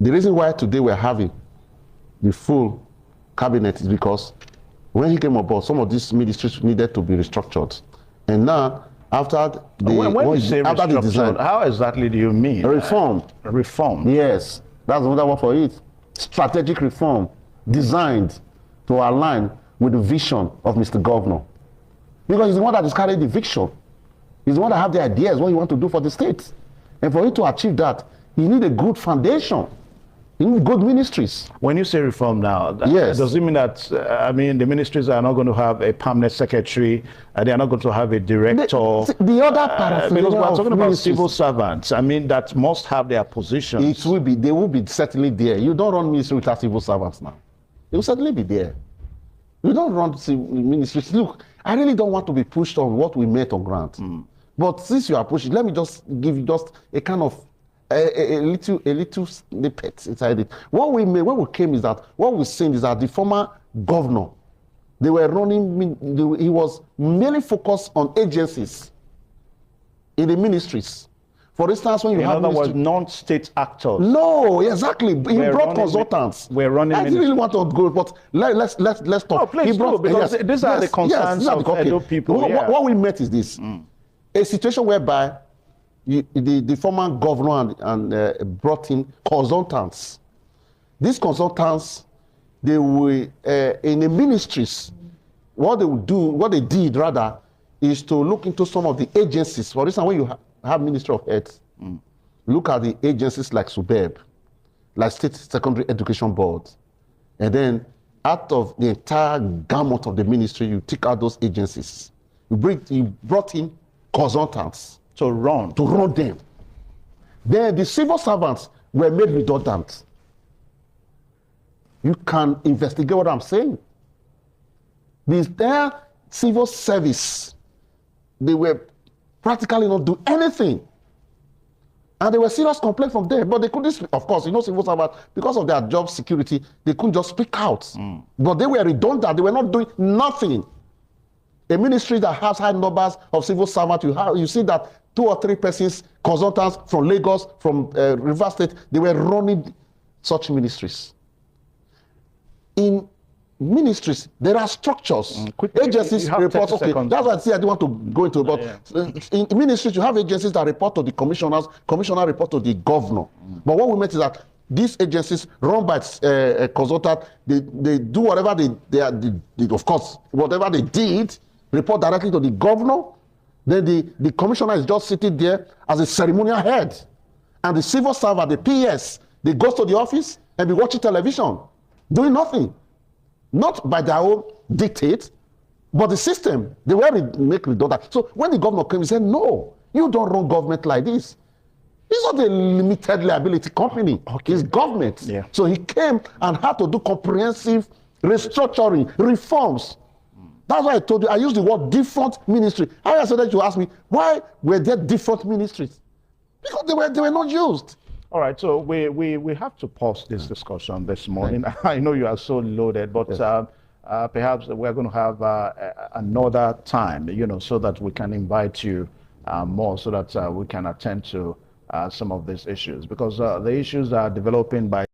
The reason why today we're having the full cabinet is because when he came aboard, some of these ministries needed to be restructured. And now, after the, when you say after the design, how exactly do you mean? Reform. Reform. Yes, that's another word for it. Strategic reform designed to align with the vision of Mr. Governor. Because he's the one that is carrying the vision. He's the one that has the ideas, what you want to do for the state. And for you to achieve that, you need a good foundation. You need good ministries. When you say reform now, yes, does it mean that, the ministries are not going to have a permanent secretary, they are not going to have a director? The other part because we're talking about civil servants, that must have their positions. It will be, they will be certainly there. You don't run ministry without civil servants now. They will certainly be there. You don't run ministries. Look, I really don't want to be pushed on what we met on ground. But since you are pushing, let me just give you just a kind of a little snippet inside it. What we made when we came is that what we've seen is that the former governor, they were running, he was mainly focused on agencies in the ministries. For instance, when you have non-state actors. No, exactly. He brought consultants. We're running. I didn't really want to go, but let's talk. No, please, because these are the concerns of Edo people. What we met is this: a situation whereby the former governor and brought in consultants. These consultants, they were in the ministries. What they did rather, is to look into some of the agencies. For instance, when you have Ministry of Health, look at the agencies like SUBEB, like State Secondary Education Board, and then out of the entire gamut of the ministry, you take out those agencies. You brought in consultants to run them. Then the civil servants were made redundant. You can investigate what I'm saying. Their civil service, they were practically not do anything. And there were serious complaints from them, but they couldn't, of course, civil servants, because of their job security, they couldn't just speak out. But they were redundant, they were not doing nothing. A ministry that has high numbers of civil servants, you see that 2 or 3 persons, consultants from Lagos, from River State, they were running such ministries. In ministries, there are structures. Agencies report. Okay, that's why I say I don't want to go into it. But in ministries, you have agencies that report to the commissioners. Commissioner report to the governor. But what we meant is that these agencies run by a consultant. They do whatever they of course, whatever they did, report directly to the governor. Then the commissioner is just sitting there as a ceremonial head, and the civil servant, the PS, they go to the office and be watching television, doing nothing. Not by their own dictate, but the system, they were make redundant. So when the governor came, he said, no, you don't run government like this. It's not a limited liability company. Okay. It's government. Yeah. So he came and had to do comprehensive restructuring, reforms. That's why I told you, I used the word different ministry. I said that you asked me, why were there different ministries? Because they were not used. All right, so we have to pause this discussion this morning. I know you are so loaded, but yes, perhaps we're going to have another time, so that we can invite you more, so that we can attend to some of these issues, because the issues are developing by